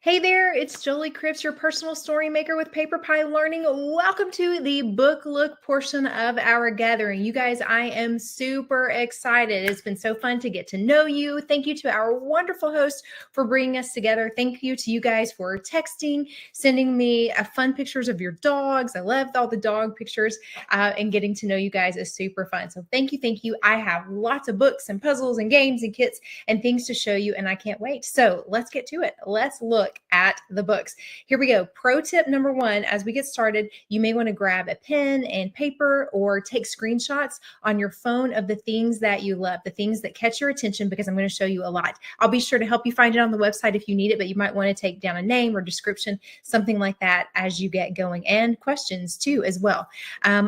Hey there, it's Jolie Cripps, your personal story maker with PaperPie Learning. Welcome to the book look portion of our gathering. You guys, I am super excited. It's been so fun to get to know you. Thank you to our wonderful host for bringing us together. Thank you to you guys for texting, sending me fun pictures of your dogs. I loved all the dog pictures and getting to know you guys is super fun. So thank you, thank you. I have lots of books and puzzles and games and kits and things to show you, and I can't wait. So let's get to it. Let's look at the books. Here we go. Pro tip number one, as we get started, you may want to grab a pen and paper or take screenshots on your phone of the things that you love, the things that catch your attention, because I'm going to show you a lot. I'll be sure to help you find it on the website if you need it, but you might want to take down a name or description, something like that as you get going, and questions too as well.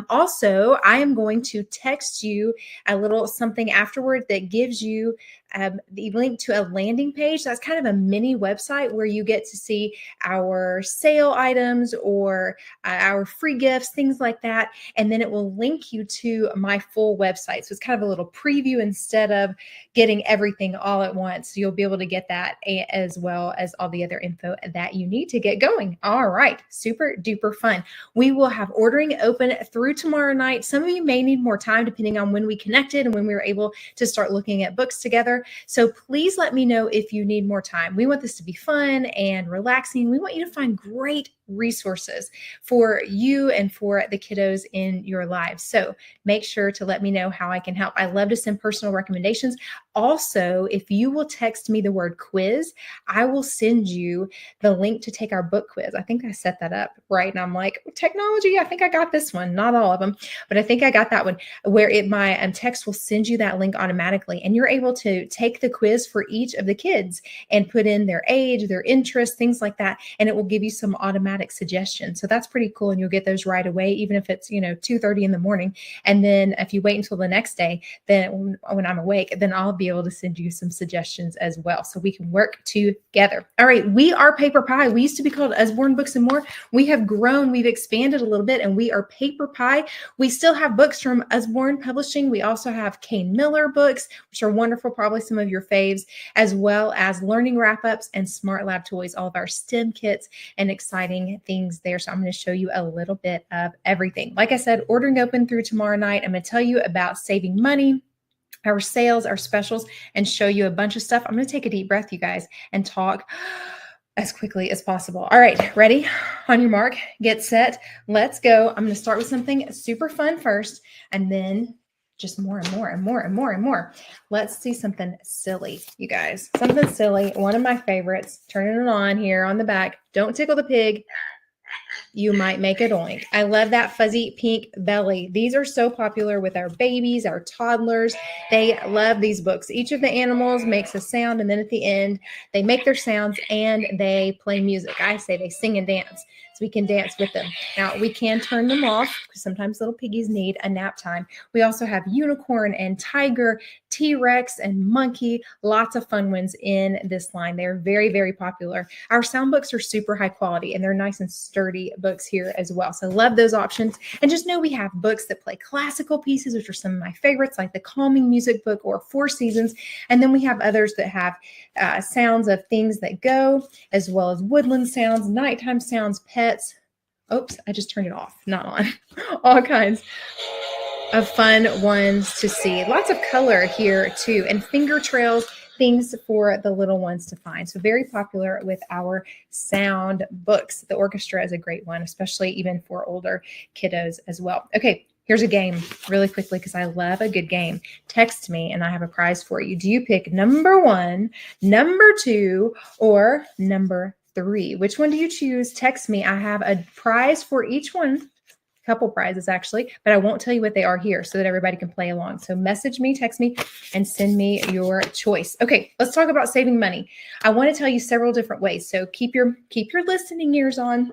Also, I am going to text you a little something afterward that gives you the link to a landing page. That's kind of a mini website where you get to see our sale items or our free gifts, things like that. And then it will link you to my full website. So it's kind of a little preview instead of getting everything all at once. So you'll be able to get that as well as all the other info that you need to get going. All right, super duper fun. We will have ordering open through tomorrow night. Some of you may need more time depending on when we connected and when we were able to start looking at books together. So please let me know if you need more time. We want this to be fun and relaxing. We want you to find great resources for you and for the kiddos in your lives. So make sure to let me know how I can help. I love to send personal recommendations. Also, if you will text me the word quiz, I will send you the link to take our book quiz. I think I set that up right. And I'm like, technology, I think I got this one. Not all of them, but I think I got that one where my text will send you that link automatically. And you're able to take the quiz for each of the kids and put in their age, their interests, things like that. And it will give you some automatic suggestions. So that's pretty cool. And you'll get those right away, even if it's, 2:30 in the morning. And then if you wait until the next day, then when I'm awake, then I'll be able to send you some suggestions as well. So we can work together. All right. We are PaperPie. We used to be called Usborne Books and More. We have grown, we've expanded a little bit, and we are PaperPie. We still have books from Usborne Publishing. We also have Kane Miller books, which are wonderful, probably some of your faves, as well as learning wrap-ups and Smart Lab toys, all of our STEM kits and exciting things there. So I'm going to show you a little bit of everything. Like I said, ordering open through tomorrow night. I'm going to tell you about saving money, our sales, our specials, and show you a bunch of stuff. I'm going to take a deep breath, you guys, and talk as quickly as possible. All right, ready? On your mark, get set, let's go. I'm going to start with something super fun first, and then just more and more and more and more and more. Let's see something silly, you guys. Something silly, one of my favorites. Turning it on here on the back. Don't tickle the pig. You might make it oink. I love that fuzzy pink belly. These are so popular with our babies, our toddlers. They love these books. Each of the animals makes a sound, and then at the end, they make their sounds and they play music. I say they sing and dance, so we can dance with them. Now, we can turn them off because sometimes little piggies need a nap time. We also have unicorn and tiger, T-Rex and monkey, lots of fun ones in this line. They're very, very popular. Our sound books are super high quality, and they're nice and sturdy books here as well. So love those options. And just know we have books that play classical pieces, which are some of my favorites, like the Calming Music book or Four Seasons. And then we have others that have sounds of things that go, as well as woodland sounds, nighttime sounds, pets. Oops, I just turned it off, not on. All kinds of fun ones to see. Lots of color here too, and finger trails, things for the little ones to find. So very popular with our sound books. The orchestra is a great one, especially even for older kiddos as well. Okay, here's a game really quickly because I love a good game. Text me and I have a prize for you. Do you pick number 1, number 2, or number 3? Which one do you choose? Text me. I have a prize for each one. Couple prizes actually, but I won't tell you what they are here so that everybody can play along. So message me, text me, and send me your choice. Okay, let's talk about saving money. I want to tell you several different ways. So keep your listening ears on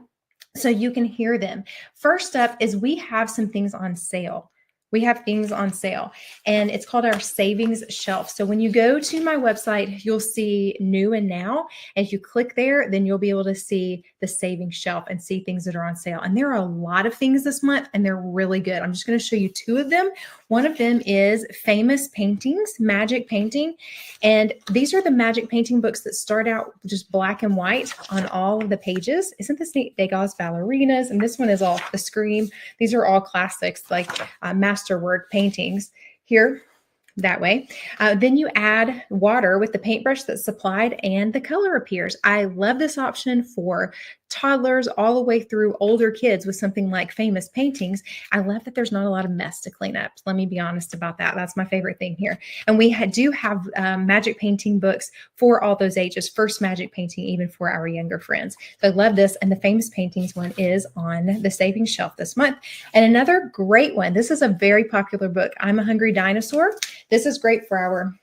so you can hear them. First up is we have some things on sale. we have things on sale, and it's called our savings shelf. So when you go to my website, you'll see new and now. And if you click there, then you'll be able to see the savings shelf and see things that are on sale. And there are a lot of things this month, and they're really good. I'm just going to show you two of them. One of them is Famous Paintings, Magic Painting. And these are the magic painting books that start out just black and white on all of the pages. Isn't this neat? Degas Ballerinas. And this one is all The Scream. These are all classics, like masterwork paintings here. That way. Then you add water with the paintbrush that's supplied and the color appears. I love this option for toddlers all the way through older kids with something like Famous Paintings. I love that there's not a lot of mess to clean up. Let me be honest about that. That's my favorite thing here. And we do have magic painting books for all those ages, first magic painting, even for our younger friends. So I love this. And the Famous Paintings one is on the savings shelf this month. And another great one, this is a very popular book, I'm a Hungry Dinosaur. This is great for our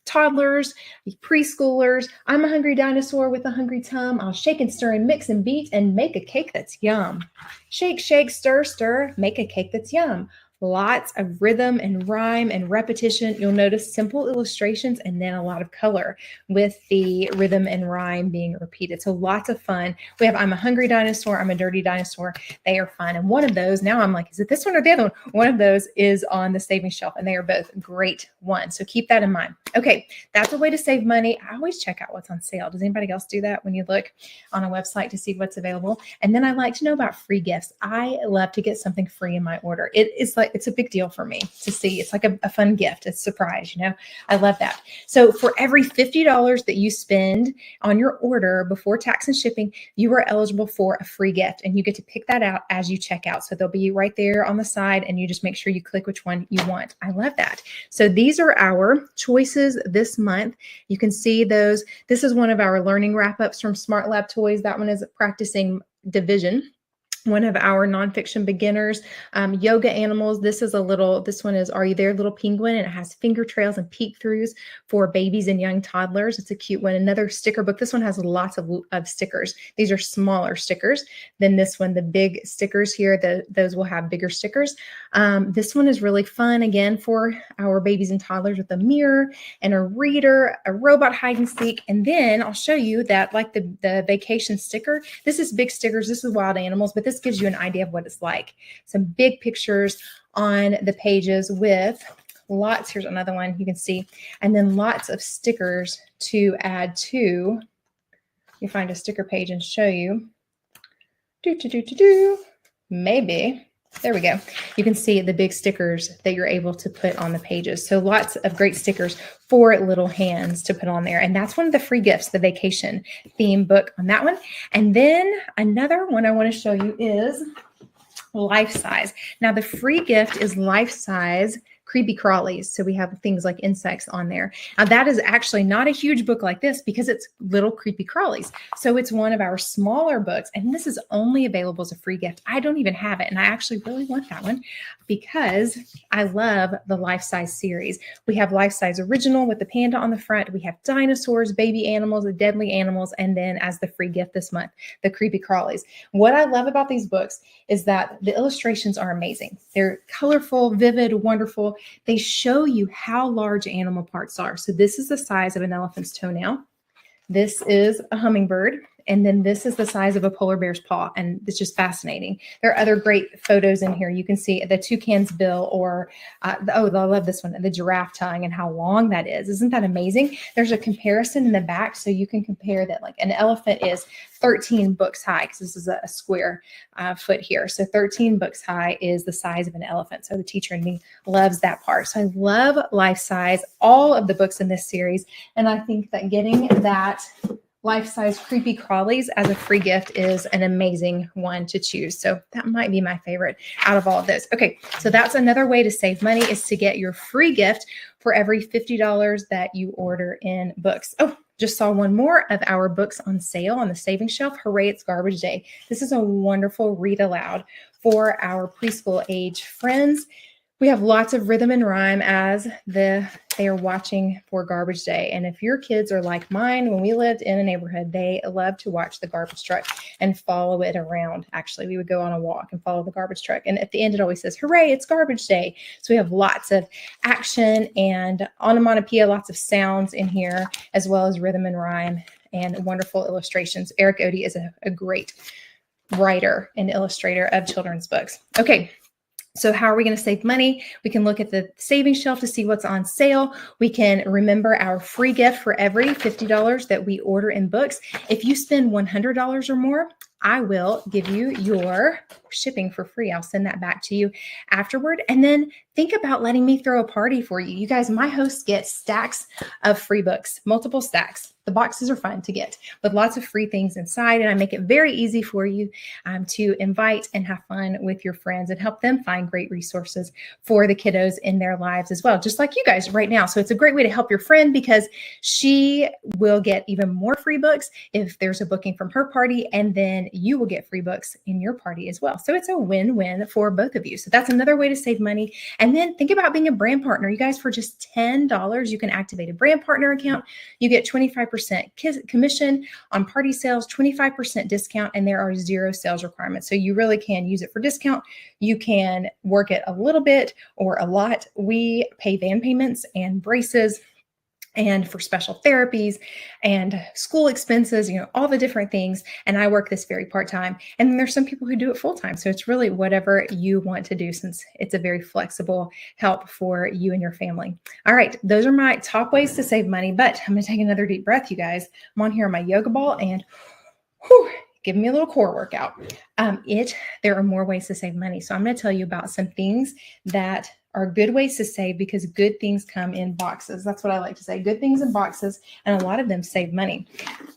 toddlers, preschoolers. I'm a hungry dinosaur with a hungry tum. I'll shake and stir and mix and beat and make a cake that's yum. Shake, shake, stir, stir, make a cake that's yum. Lots of rhythm and rhyme and repetition. You'll notice simple illustrations and then a lot of color with the rhythm and rhyme being repeated. So lots of fun. We have I'm a Hungry Dinosaur, I'm a Dirty Dinosaur. They are fun. And one of those, now I'm like, is it this one or the other one? One of those is on the savings shelf, and they are both great ones. So keep that in mind. Okay, that's a way to save money. I always check out what's on sale. Does anybody else do that when you look on a website to see what's available? And then I like to know about free gifts. I love to get something free in my order. It's a big deal for me to see. It's like a fun gift. It's a surprise, I love that. So for every $50 that you spend on your order before tax and shipping, you are eligible for a free gift, and you get to pick that out as you check out. So they'll be right there on the side, and you just make sure you click which one you want. I love that. So these are our choices this month. You can see those. This is one of our learning wrap-ups from Smart Lab Toys. That one is practicing division. One of our nonfiction beginners, yoga animals. This one is Are You There, Little Penguin? And it has finger trails and peek throughs for babies and young toddlers. It's a cute one. Another sticker book. This one has lots of stickers. These are smaller stickers than this one. The big stickers here, those will have bigger stickers. This one is really fun, again, for our babies and toddlers, with a mirror and a reader, a robot hide and seek. And then I'll show you that, like the vacation sticker, this is big stickers. This is wild animals, but this gives you an idea of what it's like. Some big pictures on the pages with lots. Here's another one you can see. And then lots of stickers to add to. You find a sticker page and show you. Maybe. There we go. You can see the big stickers that you're able to put on the pages. So lots of great stickers for little hands to put on there. And that's one of the free gifts, the vacation theme book on that one. And then another one I want to show you is life size. Now the free gift is life size creepy crawlies. So we have things like insects on there. Now that is actually not a huge book like this because it's little creepy crawlies. So it's one of our smaller books, and this is only available as a free gift. I don't even have it, and I actually really want that one because I love the Life Size series. We have Life Size Original with the panda on the front. We have dinosaurs, baby animals, the deadly animals, and then as the free gift this month, the creepy crawlies. What I love about these books is that the illustrations are amazing. They're colorful, vivid, wonderful. They show you how large animal parts are. So this is the size of an elephant's toenail. This is a hummingbird. And then this is the size of a polar bear's paw. And it's just fascinating. There are other great photos in here. You can see the toucan's bill, or, I love this one, the giraffe tongue and how long that is. Isn't that amazing? There's a comparison in the back. So you can compare that, like an elephant is 13 books high, because this is a square foot here. So 13 books high is the size of an elephant. So the teacher in me loves that part. So I love Life Size, all of the books in this series. And I think that getting that Life Size Creepy Crawlies as a free gift is an amazing one to choose. So that might be my favorite out of all of those. Okay, so that's another way to save money, is to get your free gift for every $50 that you order in books. Oh, just saw one more of our books on sale on the savings shelf. Hooray, it's garbage day. This is a wonderful read aloud for our preschool age friends. We have lots of rhythm and rhyme as they are watching for garbage day. And if your kids are like mine, when we lived in a neighborhood, they loved to watch the garbage truck and follow it around. Actually, we would go on a walk and follow the garbage truck. And at the end, it always says, hooray, it's garbage day. So we have lots of action and onomatopoeia, lots of sounds in here, as well as rhythm and rhyme and wonderful illustrations. Eric Odie is a great writer and illustrator of children's books. Okay. So how are we going to save money? We can look at the savings shelf to see what's on sale. We can remember our free gift for every $50 that we order in books. If you spend $100 or more, I will give you your shipping for free. I'll send that back to you afterward. And then think about letting me throw a party for you. You guys, my hosts get stacks of free books, multiple stacks. The boxes are fun to get with lots of free things inside. And I make it very easy for you to invite and have fun with your friends and help them find great resources for the kiddos in their lives as well, just like you guys right now. So it's a great way to help your friend because she will get even more free books if there's a booking from her party, and then you will get free books in your party as well. So it's a win-win for both of you. So that's another way to save money. And then think about being a brand partner. You guys, for just $10, you can activate a brand partner account. You get 25% commission on party sales, 25% discount, and there are 0 sales requirements. So you really can use it for discount. You can work it a little bit or a lot. We pay van payments and braces and for special therapies and school expenses, all the different things. And I work this very part-time. And then there's some people who do it full-time. So it's really whatever you want to do, since it's a very flexible help for you and your family. All right. Those are my top ways to save money, but I'm going to take another deep breath, you guys. I'm on here on my yoga ball and give me a little core workout. There are more ways to save money. So I'm going to tell you about some things that are good ways to save, because good things come in boxes. That's what I like to say. Good things in boxes, and a lot of them save money.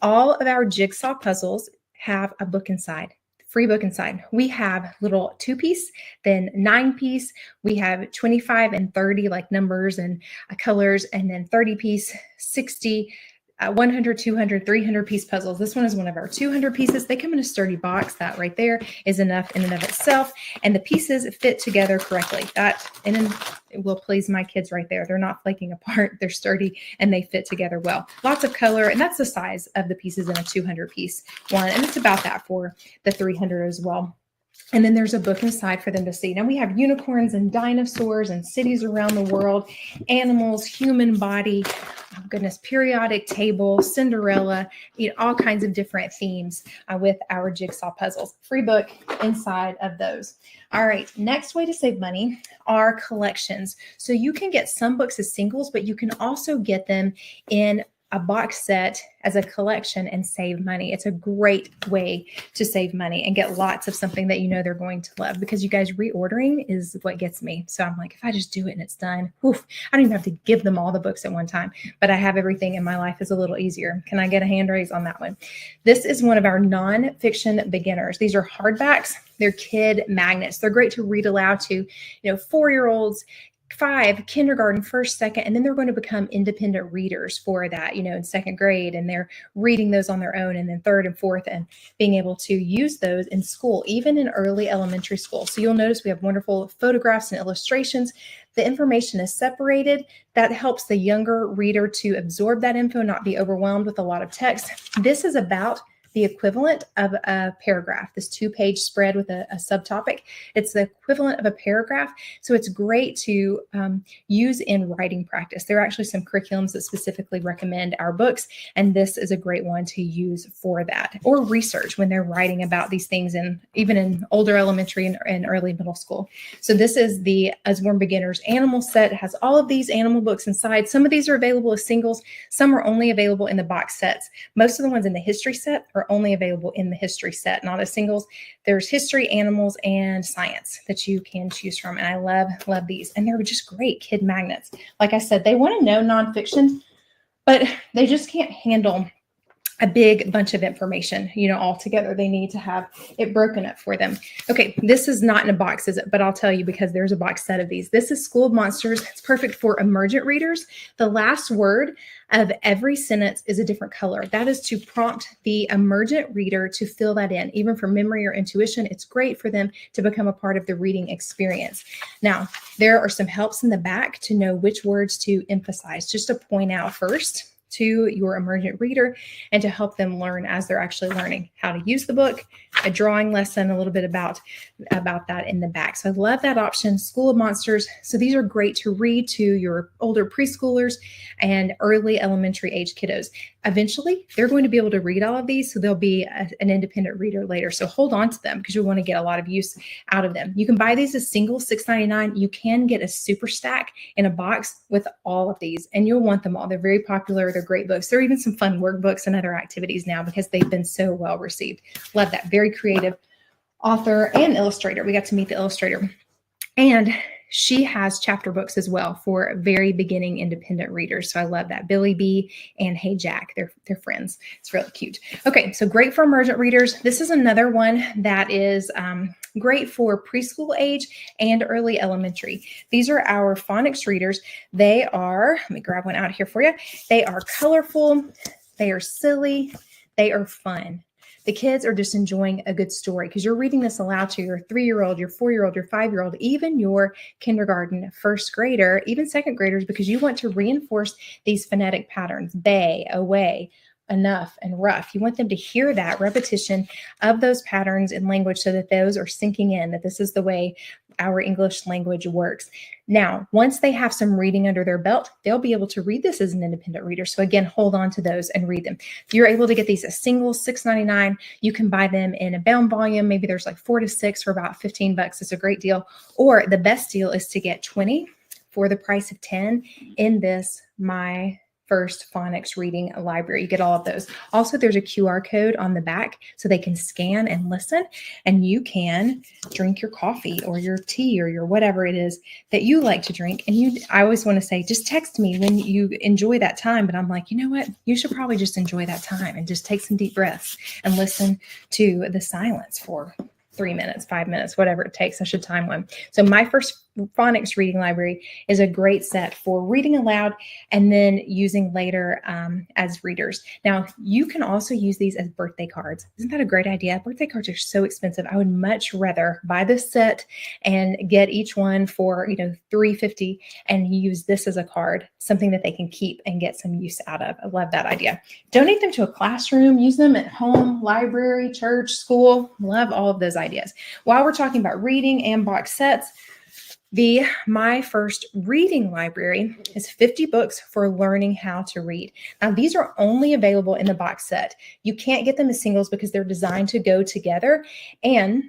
All of our jigsaw puzzles have a book inside, free book inside. We have little 2-piece, then 9-piece. We have 25 and 30 like numbers and colors, and then 30-piece, 60, 100, 200, 300-piece puzzles. This one is one of our 200 pieces. They come in a sturdy box. That right there is enough in and of itself. And the pieces fit together correctly. That it will please my kids right there. They're not flaking apart. They're sturdy and they fit together well. Lots of color. And that's the size of the pieces in a 200-piece one. And it's about that for the 300 as well. And then there's a book inside for them to see. Now we have unicorns and dinosaurs and cities around the world, animals, human body, oh goodness, periodic table, Cinderella, all kinds of different themes with our jigsaw puzzles. Free book inside of those. All right, next way to save money are collections. So you can get some books as singles, but you can also get them in a box set as a collection and save money. It's a great way to save money and get lots of something that they're going to love, because you guys, reordering is what gets me. So I'm like, if I just do it and it's done, I don't even have to give them all the books at one time, but I have everything in my life is a little easier. Can I get a hand raise on that one? This is one of our nonfiction beginners. These are hardbacks. They're kid magnets. They're great to read aloud to, 4-year-olds, 5, kindergarten, 1st, 2nd, and then they're going to become independent readers for that, in 2nd grade, and they're reading those on their own, and then 3rd and 4th, and being able to use those in school, even in early elementary school. So you'll notice we have wonderful photographs and illustrations. The information is separated. That helps the younger reader to absorb that info, not be overwhelmed with a lot of text. This is about the equivalent of a paragraph, this 2-page spread with a subtopic. It's the equivalent of a paragraph. So it's great to use in writing practice. There are actually some curriculums that specifically recommend our books, and this is a great one to use for that, or research when they're writing about these things, even in older elementary and early middle school. So this is the Usborne Beginners Animal Set. It has all of these animal books inside. Some of these are available as singles. Some are only available in the box sets. Most of the ones in the history set are only available in the history set, not as singles. There's history, animals, and science that you can choose from. And I love these. And they're just great kid magnets. Like I said, they want to know nonfiction, but they just can't handle a big bunch of information, all together. They need to have it broken up for them. Okay, this is not in a box, is it? But I'll tell you, because there's a box set of these. This is School of Monsters. It's perfect for emergent readers. The last word of every sentence is a different color. That is to prompt the emergent reader to fill that in. Even for memory or intuition, it's great for them to become a part of the reading experience. Now, there are some helps in the back to know which words to emphasize, just to point out first to your emergent reader and to help them learn as they're actually learning how to use the book, a drawing lesson, a little bit about that in the back. So I love that option, School of Monsters. So these are great to read to your older preschoolers and early elementary age kiddos. Eventually, they're going to be able to read all of these, so they'll be an independent reader later. So hold on to them because you'll want to get a lot of use out of them. You can buy these as single, $6.99. You can get a super stack in a box with all of these, and you'll want them all. They're very popular. They're great books. There are even some fun workbooks and other activities now because they've been so well received. Love that. Very creative author and illustrator. We got to meet the illustrator. And she has chapter books as well for very beginning independent readers. So I love that. Billy B and Hey Jack, they're friends. It's really cute. Okay, so great for emergent readers. This is another one that is great for preschool age and early elementary. These are our phonics readers. They are, let me grab one out here for you. They are colorful. They are silly. They are fun. The kids are just enjoying a good story because you're reading this aloud to your 3-year-old, your 4-year-old, your 5-year-old, even your kindergarten, first grader, even second graders, because you want to reinforce these phonetic patterns, bay, away, enough, and rough. You want them to hear that repetition of those patterns in language so that those are sinking in, that this is the way our English language works. Now, once they have some reading under their belt, they'll be able to read this as an independent reader. So again, hold on to those and read them. If you're able to get these as singles, $6.99, you can buy them in a bound volume. Maybe there's like 4 to 6 for about $15. It's a great deal. Or the best deal is to get 20 for the price of 10 in this My First Phonics Reading Library. You get all of those. Also, there's a QR code on the back so they can scan and listen, and you can drink your coffee or your tea or your whatever it is that you like to drink. And I always want to say, just text me when you enjoy that time. But I'm like, you know what? You should probably just enjoy that time and just take some deep breaths and listen to the silence for 3 minutes, 5 minutes, whatever it takes. I should time one. So My First Phonics Reading Library is a great set for reading aloud and then using later as readers. Now, you can also use these as birthday cards. Isn't that a great idea? Birthday cards are so expensive. I would much rather buy this set and get each one for $3.50 and use this as a card, something that they can keep and get some use out of. I love that idea. Donate them to a classroom. Use them at home, library, church, school. Love all of those ideas. While we're talking about reading and box sets, the My First Reading Library is 50 books for learning how to read. Now, these are only available in the box set. You can't get them as singles because they're designed to go together, and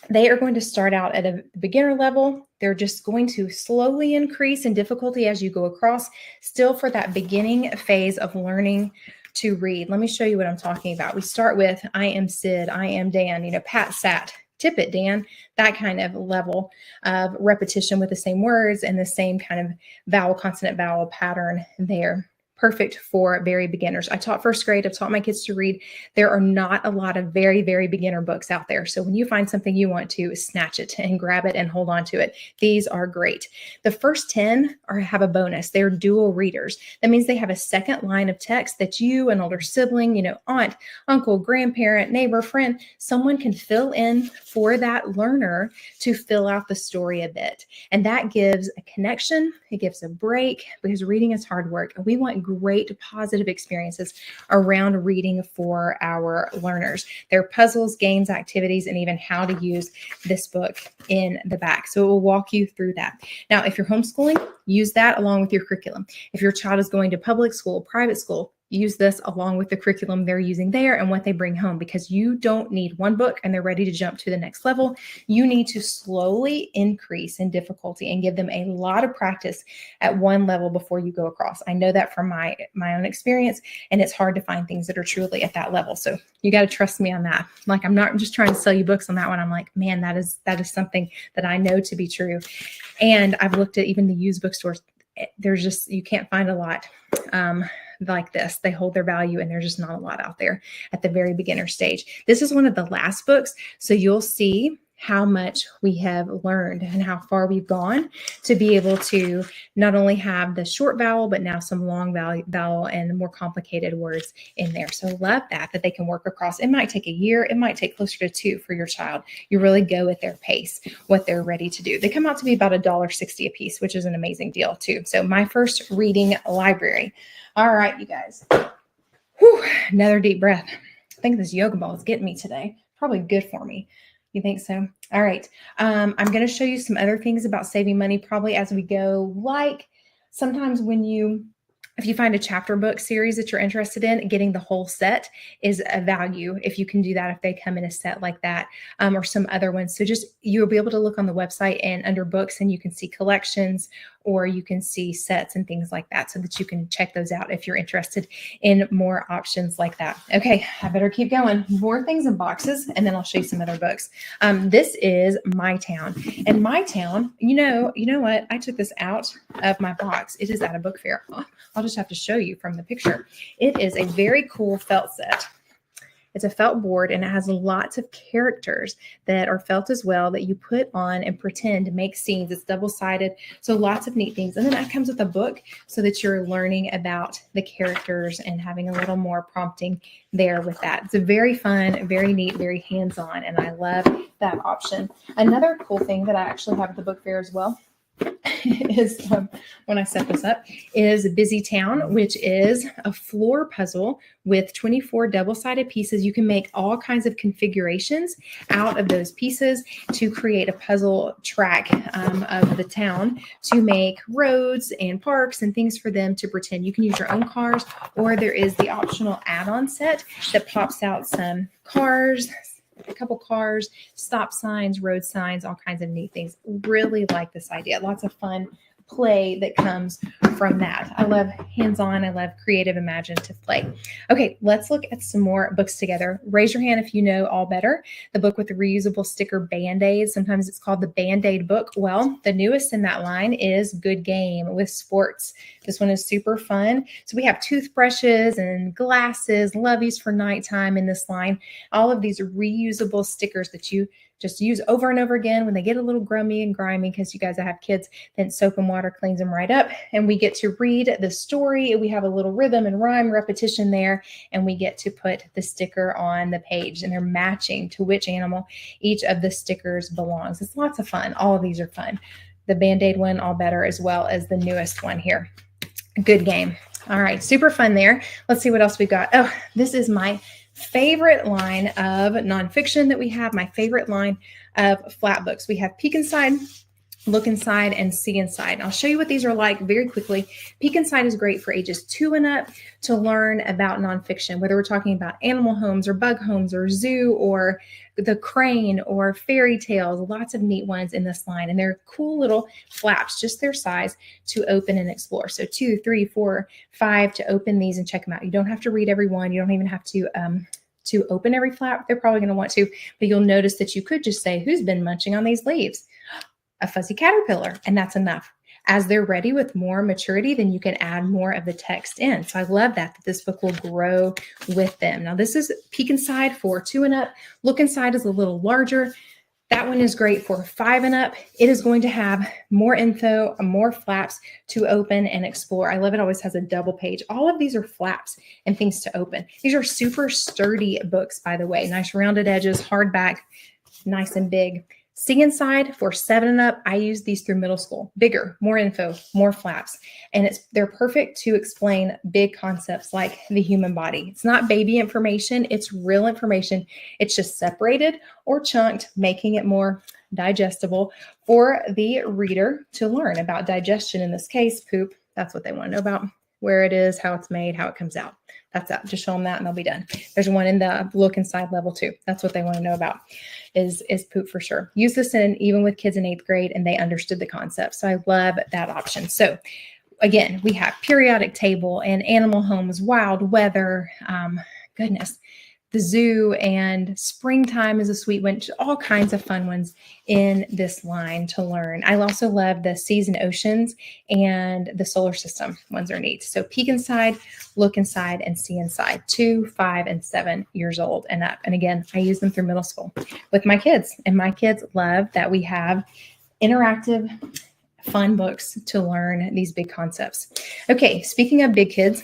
they are going to start out at a beginner level. They're just going to slowly increase in difficulty as you go across, still for that beginning phase of learning to read. Let me show you what I'm talking about. We start with I am Sid, I am Dan, Pat sat. Tip it, Dan, that kind of level of repetition with the same words and the same kind of vowel, consonant, vowel pattern there. Perfect for very beginners. I taught first grade. I've taught my kids to read. There are not a lot of very, very beginner books out there. So when you find something you want to, snatch it and grab it and hold on to it. These are great. The first 10 have a bonus. They're dual readers. That means they have a second line of text that you, an older sibling, aunt, uncle, grandparent, neighbor, friend, someone can fill in for that learner to fill out the story a bit. And that gives a connection. It gives a break because reading is hard work. And we want great positive experiences around reading for our learners. There are puzzles, games, activities, and even how to use this book in the back. So it will walk you through that. Now, if you're homeschooling, use that along with your curriculum. If your child is going to public school, private school, use this along with the curriculum they're using there and what they bring home, because you don't need one book and they're ready to jump to the next level. You need to slowly increase in difficulty and give them a lot of practice at one level before you go across. I know that from my own experience, and it's hard to find things that are truly at that level. So you got to trust me on that. Like, I'm not just trying to sell you books on that one. I'm like, man, that is something that I know to be true. And I've looked at even the used bookstores. There's just, you can't find a lot like this. They hold their value, and there's just not a lot out there at the very beginner stage. This is one of the last books, so you'll see how much we have learned and how far we've gone to be able to not only have the short vowel, but now some long vowel and more complicated words in there. So love that they can work across. It might take a year. It might take closer to 2 for your child. You really go at their pace, what they're ready to do. They come out to be about $1.60 a piece, which is an amazing deal too. So my first reading library. All right, you guys. Whew, another deep breath. I think this yoga ball is getting me today. Probably good for me. You think so? All right. I'm going to show you some other things about saving money probably as we go. Like sometimes if you find a chapter book series that you're interested in, getting the whole set is a value if you can do that, if they come in a set like that, or some other ones. So you'll be able to look on the website and under books, and you can see collections, or you can see sets and things like that, so that you can check those out if you're interested in more options like that. Okay, I better keep going. More things in boxes, and then I'll show you some other books. This is My Town. And My Town, you know what? I took this out of my box. It is at a book fair. I'll just have to show you from the picture. It is a very cool felt set. It's a felt board, and it has lots of characters that are felt as well that you put on and pretend to make scenes. It's double-sided, so lots of neat things. And then that comes with a book so that you're learning about the characters and having a little more prompting there with that. It's a very fun, very neat, very hands-on, and I love that option. Another cool thing that I actually have at the book fair as well is when I set this up is Busy Town, which is a floor puzzle with 24 double-sided pieces. You can make all kinds of configurations out of those pieces to create a puzzle track of the town to make roads and parks and things for them to pretend. You can use your own cars, or there is the optional add-on set that pops out some cars, a couple cars, stop signs, road signs, all kinds of neat things. Really like this idea. Lots of fun play that comes from that. I love hands-on. I love creative, imaginative play. Okay, let's look at some more books together. Raise your hand if you know All Better, the book with the reusable sticker Band-Aids. Sometimes it's called the Band-Aid book. Well, the newest in that line is Good Game with sports. This one is super fun. So we have toothbrushes and glasses, loveys for nighttime in this line. All of these reusable stickers that you just use over and over again. When they get a little grummy and grimy, because you guys have kids, then soap and water cleans them right up. And we get to read the story. We have a little rhythm and rhyme repetition there, and we get to put the sticker on the page, and they're matching to which animal each of the stickers belongs. It's lots of fun. All of these are fun. The Band-Aid one, All Better, as well as the newest one here. Good Game. All right, super fun there. Let's see what else we got. Oh, this is my favorite line of nonfiction that we have, my favorite line of flat books. We have Peek Inside, Look Inside, and See Inside. And I'll show you what these are like very quickly. Peek Inside is great for ages 2 and up to learn about nonfiction, whether we're talking about animal homes or bug homes or zoo or the crane or fairy tales. Lots of neat ones in this line. And they're cool little flaps, just their size, to open and explore. So 2, 3, 4, 5 to open these and check them out. You don't have to read every one. You don't even have to open every flap. They're probably going to want to, but you'll notice that you could just say, who's been munching on these leaves? A fuzzy caterpillar, and that's enough. As they're ready with more maturity, then you can add more of the text in. So I love that this book will grow with them. Now this is Peek Inside for 2 and up. Look Inside is a little larger. That one is great for 5 and up. It is going to have more info, more flaps to open and explore. I love it. Always has a double page. All of these are flaps and things to open. These are super sturdy books, by the way. Nice rounded edges, hardback, nice and big. See Inside for 7 and up. I use these through middle school. Bigger, more info, more flaps. And they're perfect to explain big concepts like the human body. It's not baby information. It's real information. It's just separated or chunked, making it more digestible for the reader to learn about digestion. In this case, poop. That's what they want to know about. Where it is, how it's made, how it comes out. That's that. Just show them that and they'll be done. There's one in the Look Inside level 2. That's what they want to know about is poop for sure. Use this even with kids in 8th grade, and they understood the concept. So I love that option. So again, we have periodic table and animal homes, wild weather. Goodness. the zoo, and springtime is a sweet one. All kinds of fun ones in this line to learn. I also love the seas and oceans and the solar system ones are neat. So peek inside, look inside, and see inside. 2, 5, and 7 years old and up. And again, I use them through middle school with my kids, and my kids love that we have interactive, fun books to learn these big concepts. Okay, speaking of big kids,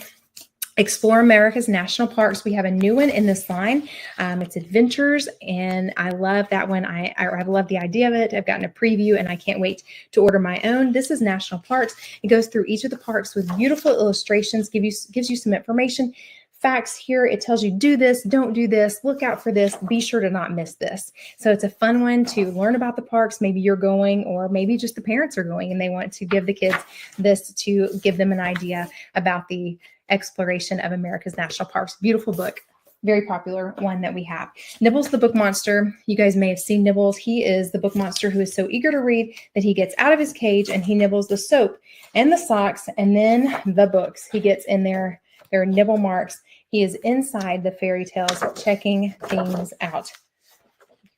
Explore America's National Parks. We have a new one in this line. It's Adventures, and I love that one. I love the idea of it. I've gotten a preview, and I can't wait to order my own. This is National Parks. It goes through each of the parks with beautiful illustrations, gives you some information. Facts here. It tells you do this, don't do this, look out for this, be sure to not miss this. So it's a fun one to learn about the parks. Maybe you're going, or maybe just the parents are going and they want to give the kids this to give them an idea about the exploration of America's national parks. Beautiful book. Very popular one that we have. Nibbles the Book Monster. You guys may have seen Nibbles. He is the book monster who is so eager to read that he gets out of his cage and he nibbles the soap and the socks and then the books. He gets in there. There are nibble marks. He is inside the fairy tales, checking things out,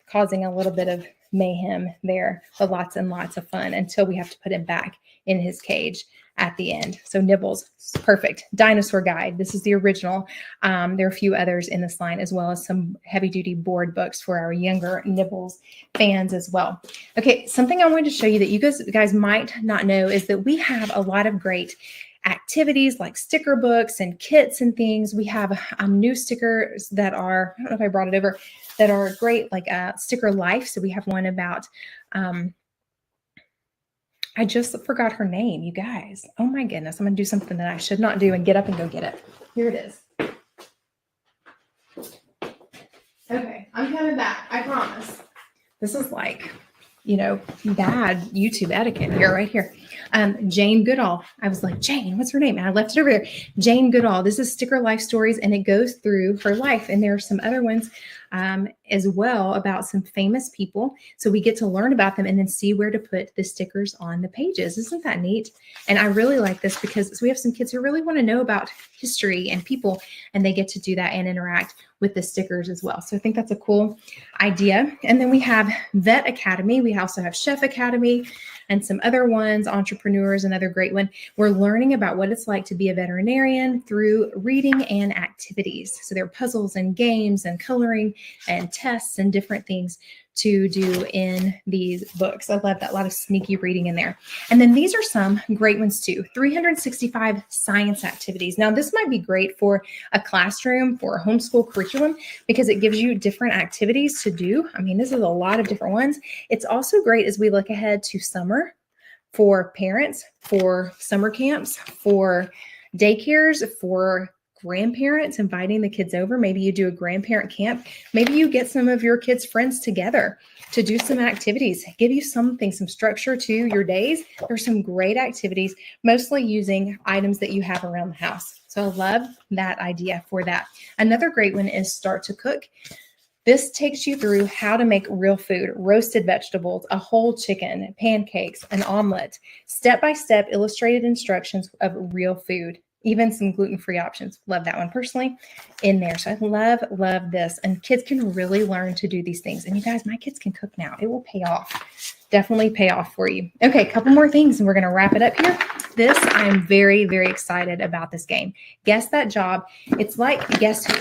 causing a little bit of mayhem there, but lots and lots of fun until we have to put him back in his cage at the end. So Nibbles, perfect. Dinosaur Guide. This is the original. There are a few others in this line, as well as some heavy-duty board books for our younger Nibbles fans as well. Okay, something I wanted to show you that you guys might not know is that we have a lot of great activities like sticker books and kits and things. We have new stickers that are, I don't know if I brought it over, that are great, like Sticker Life. So we have one about, I just forgot her name, you guys. Oh my goodness. I'm going to do something that I should not do and get up and go get it. Here it is. Okay, I'm coming back. I promise. This is like, bad YouTube etiquette here, right here. Jane Goodall. I was like, Jane, what's her name? And I left it over there. Jane Goodall. This is Sticker Life Stories, and it goes through her life. And there are some other ones as well about some famous people. So we get to learn about them and then see where to put the stickers on the pages. Isn't that neat? And I really like this because we have some kids who really want to know about history and people, and they get to do that and interact with the stickers as well. So I think that's a cool idea. And then we have Vet Academy. We also have Chef Academy and some other ones, Entrepreneurs, another great one. We're learning about what it's like to be a veterinarian through reading and activities. So there are puzzles and games and coloring and tests and different things to do in these books. I love that. A lot of sneaky reading in there. And then these are some great ones too. 365 science activities. Now this might be great for a classroom, for a homeschool curriculum, because it gives you different activities to do. I mean, this is a lot of different ones. It's also great as we look ahead to summer for parents, for summer camps, for daycares, for grandparents, inviting the kids over. Maybe you do a grandparent camp. Maybe you get some of your kids' friends together to do some activities, give you some structure to your days. There's some great activities, mostly using items that you have around the house. So I love that idea for that. Another great one is Start to Cook. This takes you through how to make real food, roasted vegetables, a whole chicken, pancakes, an omelet, step-by-step illustrated instructions of real food. Even some gluten-free options. Love that one personally in there. So I love this. And kids can really learn to do these things. And you guys, my kids can cook now. It will pay off. Definitely pay off for you. Okay, a couple more things and we're going to wrap it up here. This, I'm very, very excited about this game. Guess That Job. It's like Guess Who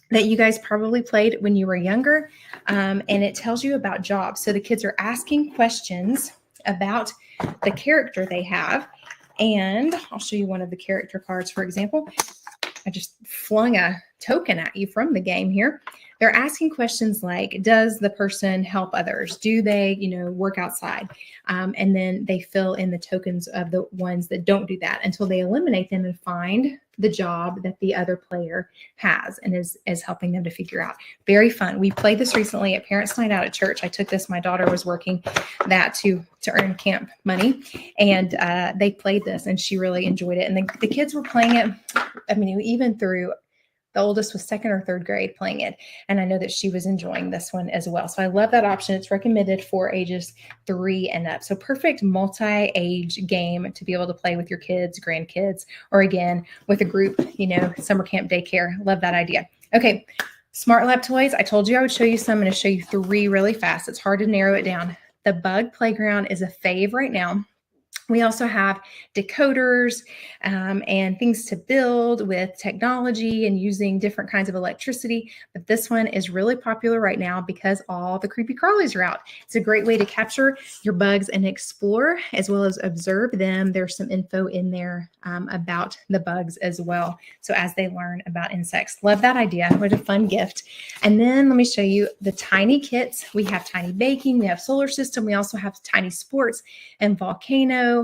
that you guys probably played when you were younger. And it tells you about jobs. So the kids are asking questions about the character they have. And I'll show you one of the character cards, for example. I just flung a token at you from the game here. They're asking questions like, does the person help others? Do they, work outside? And then they fill in the tokens of the ones that don't do that until they eliminate them and find the job that the other player has and is helping them to figure out. Very fun. We played this recently at Parents' Night Out at church. I took this. My daughter was working that to earn camp money, and they played this, and she really enjoyed it. And the kids were playing it. I mean, even through the oldest was 2nd or 3rd grade playing it. And I know that she was enjoying this one as well. So I love that option. It's recommended for ages 3 and up. So perfect multi-age game to be able to play with your kids, grandkids, or again, with a group, summer camp, daycare. Love that idea. Okay. Smart Lab toys. I told you I would show you some. I'm going to show you 3 really fast. It's hard to narrow it down. The Bug Playground is a fave right now. We also have decoders and things to build with technology and using different kinds of electricity. But this one is really popular right now because all the creepy crawlies are out. It's a great way to capture your bugs and explore as well as observe them. There's some info in there about the bugs as well. So as they learn about insects. Love that idea. What a fun gift. And then let me show you the tiny kits. We have tiny baking, we have solar system, we also have tiny sports and volcano,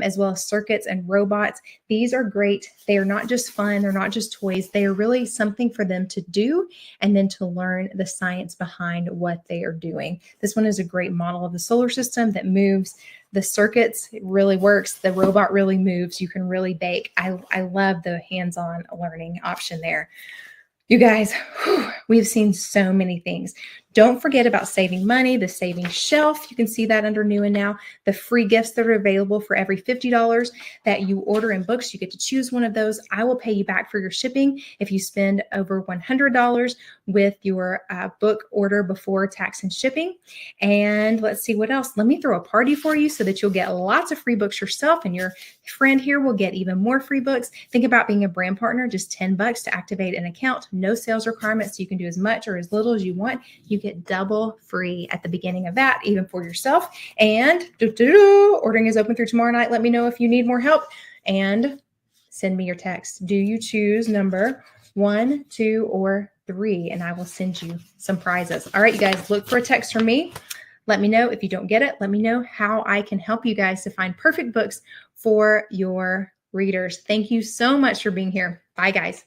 as well as circuits and robots. These are great. They are not just fun. They're not just toys. They are really something for them to do and then to learn the science behind what they are doing. This one is a great model of the solar system that moves. The circuits, it really works. The robot really moves. You can really bake. I love the hands-on learning option there. You guys, we've seen so many things. Don't forget about saving money, the saving shelf. You can see that under new and now. The free gifts that are available for every $50 that you order in books. You get to choose one of those. I will pay you back for your shipping if you spend over $100 with your book order before tax and shipping. And let's see what else. Let me throw a party for you so that you'll get lots of free books yourself, and your friend here will get even more free books. Think about being a brand partner, just $10 to activate an account. No sales requirements. So you can do as much or as little as you want. You get double free at the beginning of that, even for yourself. And ordering is open through tomorrow night. Let me know if you need more help and send me your text. Do you choose number 1, 2, or 3? And I will send you some prizes. All right, you guys, look for a text from me. Let me know if you don't get it. Let me know how I can help you guys to find perfect books for your readers. Thank you so much for being here. Bye, guys.